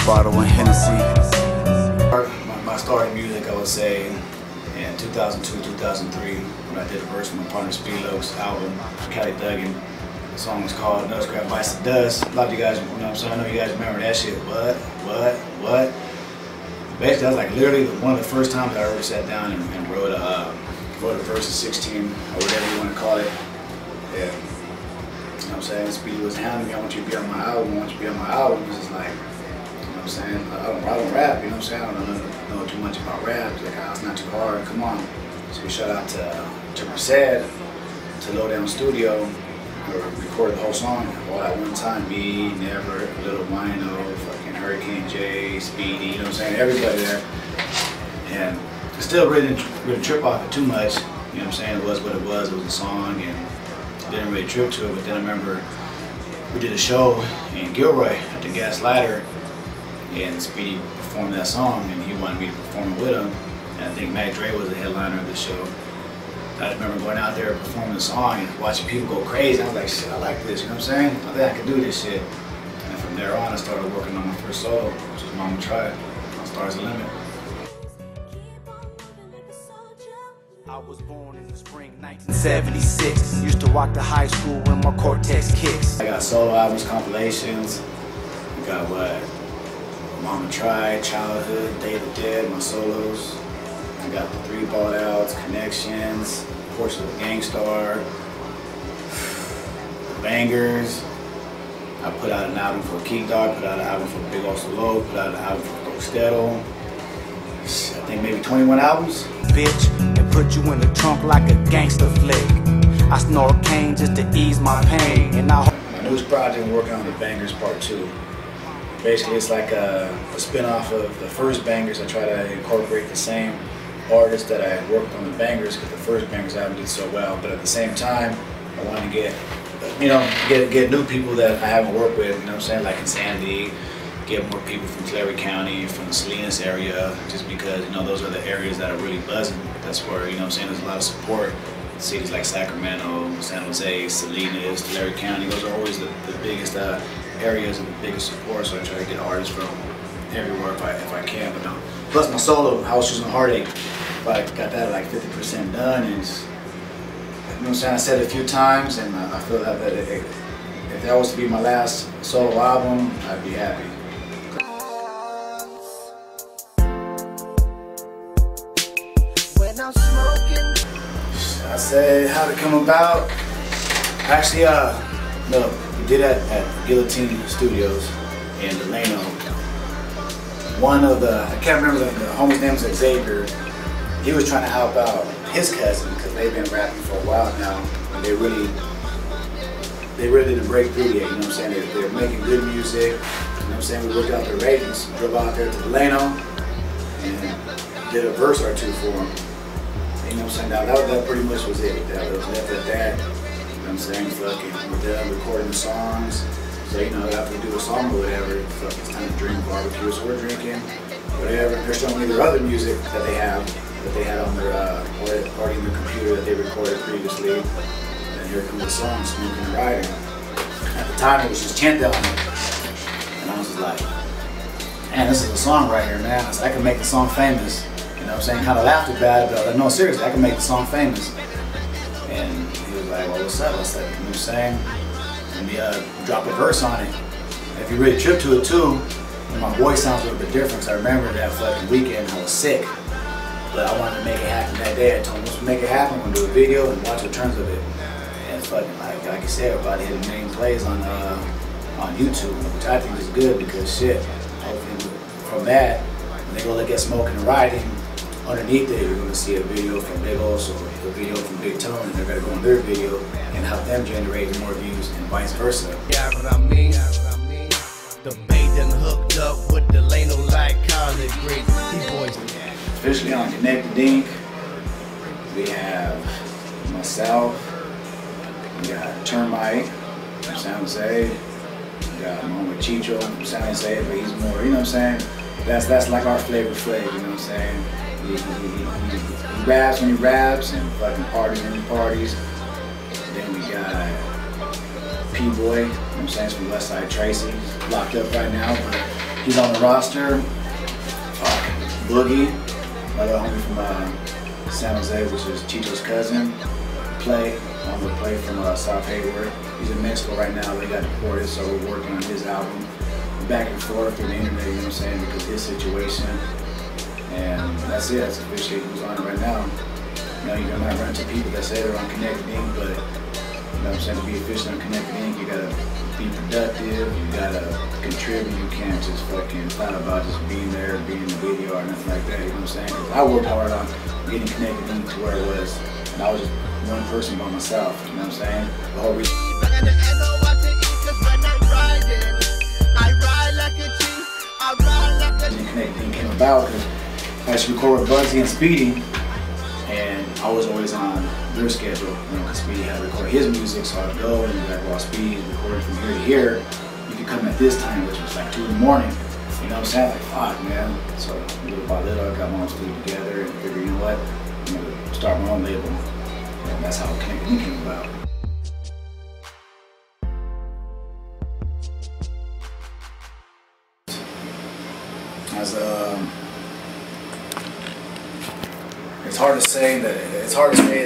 bottle of Hennessy. My start in music, I would say, in 2002, 2003, when I did a verse from my partner Speedlo's album, Cali Thuggin. The song was called Nuts Grab Bites the Dust. A lot of you guys, you know what I'm saying? I know you guys remember that shit. What? Basically, that was like literally one of the first times I ever sat down and wrote a verse of 16, or whatever you want to call it. Yeah. You know what I'm saying? Speedy was hounding me, I want you to be on my album, I want you to be on my album. It was just like, you know what I'm saying? I don't rap, you know what I'm saying? I don't know too much about rap. Like, it's not too hard, come on. So we shout out to Merced, to Lowdown Studio, where we recorded the whole song all at one time. Me, Never, Little Wino, fucking Hurricane J, Speedy, you know what I'm saying? Everybody there. And I still really trip off it too much. You know what I'm saying? It was what it was a song, and didn't really trip to it. But then I remember we did a show in Gilroy at the Gaslighter, and Speedy performed that song, and he wanted me to perform it with him. And I think Mac Dre was the headliner of the show. I just remember going out there and performing the song and watching people go crazy. I was like, shit, I like this, you know what I'm saying? I think I could do this shit. And from there on, I started working on my first solo, which was Mama Tried, on Stars the Limit. I was born in the spring 1976. Used to walk to high school when my Cortex kicks. I got solo albums, compilations. I got what? Mama Tried, Childhood, Day of the Dead, my solos. I got the 3 Balled Outs, Connections, Portrait of a Gangstar, Bangers. I put out an album for Keek Dog, put out an album for Big Ol' Solo, put out an album for Costello. I think maybe 21 albums. Bitch, and put you in the trunk like a gangster flick. I snort cane just to ease my pain. And my newest project, I'm working on the Bangers Part 2. Basically, it's like a spin-off of the first Bangers. I try to incorporate the same artists that I worked on the Bangers, because the first Bangers album did so well. But at the same time, I want to get, you know, get new people that I haven't worked with. You know what I'm saying? Like Insanity. Get more people from Clary County, from the Salinas area, just because, you know, those are the areas that are really buzzing. That's where, you know what I'm saying, there's a lot of support. Cities like Sacramento, San Jose, Salinas, Clary County, those are always the biggest areas and the biggest support. So I try to get artists from everywhere if I can. But no. Plus my solo, House Shoes and Heartache, I got that like 50% done. And it's, you know what I'm saying, I said it a few times, and I feel that if that was to be my last solo album, I'd be happy. I say how to come about. Actually, no, we did that at Guillotine Studios in Delano. One of the, I can't remember the homie's name was Xavier. He was trying to help out his cousin because they've been rapping for a while now, and they really didn't break through yet. You know what I'm saying? They're making good music. You know what I'm saying? We worked out their ratings, drove out there to Delano, and did a verse or two for them. You know what I'm saying? That pretty much was it. That was left at that. You know what I'm saying? Fucking, we're done recording the songs. So, you know, after we do a song or whatever, fuck, it's time to drink barbecue. So we're drinking, whatever. They're showing me their other music that they have, that they had on their, already in their computer that they recorded previously. And here comes the song, Smoking and Riding. At the time, it was just Chant on it. And I was just like, man, this is a song right here, man. I said, I can make the song famous. You know what I'm saying? Kind of laughed about it, but I was like, no, seriously, I can make the song famous. And he was like, well, what's up? I said, you know what I'm saying? And we dropped a verse on it. And if you really trip to it too, my voice sounds a little bit different, because I remember that fucking weekend I was sick. But I wanted to make it happen that day. I told him, let's make it happen, we're gonna do a video and watch the returns of it. And fucking, like I said, about hitting 1 million plays on YouTube, which I think is good, because shit, hopefully from that, when they go look at Smoking and Riding, underneath it, you're going to see a video from Big Ol' or a video from Big Tone, and they're going to go on their video and help them generate more views, and vice versa. Yeah, what I mean. The bait done hooked up with Delano like college grades. T-boys. Officially on Connect the Dink, we have myself, we got Termite from San Jose, we got Mama Chicho from San Jose, but he's more, you know what I'm saying? That's like our flavor flavor, you know what I'm saying? He raps when he raps, and fucking parties when he parties. Then we got P-Boy, you know what I'm saying, from Westside Tracy. He's locked up right now, but He's on the roster. Boogie, another homie from San Jose, which is Chicho's cousin. Play, on the play from South Hayward. He's in Mexico right now. They got deported, so we're working on his album. Back and forth through the internet, you know what I'm saying, because of his situation. And that's it. That's officially who's on it right now. You know, you're gonna run into people that say they're on Connected Ink, but you know what I'm saying, to be official on Connected Ink, you gotta be productive, you gotta contribute, you can't just fucking, it's not about just being there, being in the video or nothing like that, you know what I'm saying? Because I worked hard on getting Connected Ink to where it was, and I was just one person by myself, you know what I'm saying? The whole reason. Connected Ink came about because I used to record with Bugsy and Speedy, and I was always on their schedule, you know, because Speedy had to record his music, so I'd go and be like, well, Speedy's recording from here to here, you can come at this time, which was like 2 in the morning, you know what I'm saying? Like, fuck, man. So little by little, I got my own studio together and figured, you know what, I'm gonna start my own label, and that's how Connected Ink came about. It's hard to say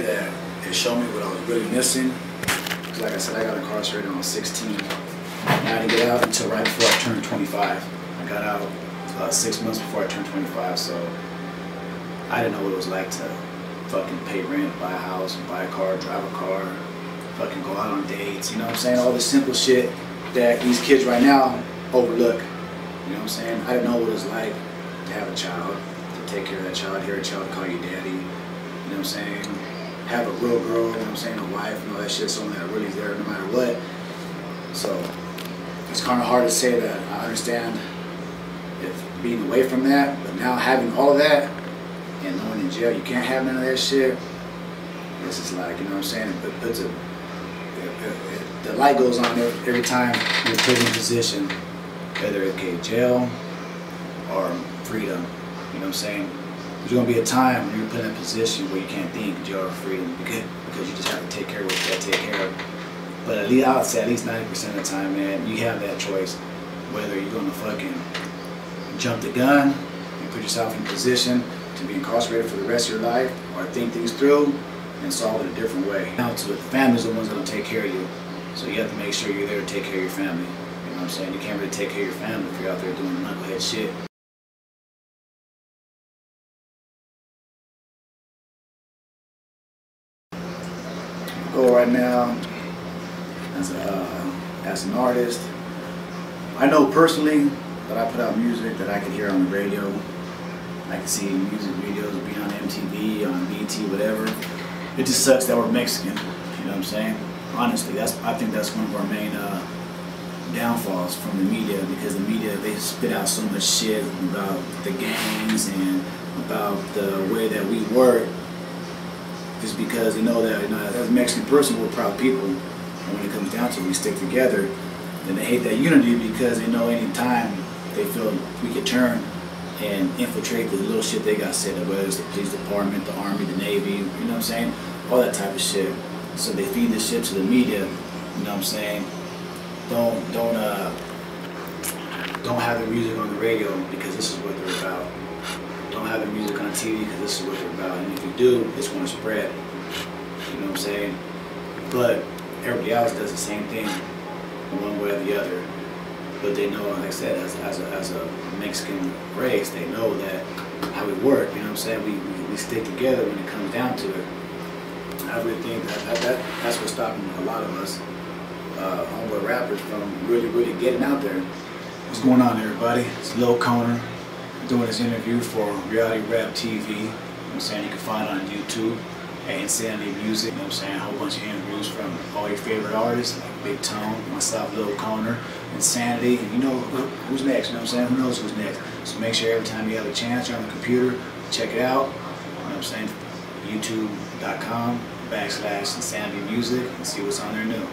that it showed me what I was really missing. Because like I said, I got incarcerated when I was 16. And I didn't get out until right before I turned 25. I got out 6 months before I turned 25, so I didn't know what it was like to fucking pay rent, buy a house, buy a car, drive a car, fucking go out on dates, you know what I'm saying? All this simple shit that these kids right now overlook. You know what I'm saying? I didn't know what it was like to have a child, to take care of that child, hear a child call you daddy, you know what I'm saying? Have a real girl, you know what I'm saying, a wife and all that shit, someone that really is there no matter what. So it's kind of hard to say that I understand if being away from that, but now having all of that and knowing in jail you can't have none of that shit, it's just like, you know what I'm saying, it puts the light goes on every time you're put in a position, whether it's jail or freedom, you know what I'm saying? There's going to be a time when you're put in a position where you can't think jail or freedom because you just have to take care of what you got to take care of. But at least, I would say at least 90% of the time, man, you have that choice whether you're going to fucking jump the gun and put yourself in a position to be incarcerated for the rest of your life or think things through and solve it a different way. Now to it, the family's the ones that will take care of you. So you have to make sure you're there to take care of your family. You know what I'm saying? You can't really take care of your family if you're out there doing knucklehead shit. Go right now as an artist. I know personally that I put out music that I can hear on the radio. I can see music videos being on MTV, on BT, whatever. It just sucks that we're Mexican. You know what I'm saying? Honestly, I think that's one of our main downfalls from the media, because the media, they spit out so much shit about the gangs and about the way that we work, just because they know that, you know, as a Mexican person, we're proud people, and when it comes down to it, we stick together. And they hate that unity because they know any time they feel we could turn and infiltrate the little shit they got set up, whether it's the police department, the army, the navy, you know what I'm saying, all that type of shit. So they feed this shit to the media, you know what I'm saying. Don't have the music on the radio because this is what they're about. Don't have the music on TV because this is what they're about. And if you do, it's going to spread. You know what I'm saying? But everybody else does the same thing, one way or the other. But they know, like I said, as a Mexican race, they know that how we work. You know what I'm saying? We stick together when it comes down to it. I really think that's what's stopping a lot of us homeboy rappers from really getting out there. What's going on, everybody? It's Lil Koner doing this interview for Reality Rap TV. You know what I'm saying? You can find it on YouTube at Insanity Music. You know what I'm saying? A whole bunch of interviews from all your favorite artists like Big Tone, myself, Lil Koner, Insanity, and you know who's next. You know what I'm saying? Who knows who's next? So make sure every time you have a chance, you're on the computer, check it out. You know what I'm saying? YouTube.com/Insanity Music and see what's on there new.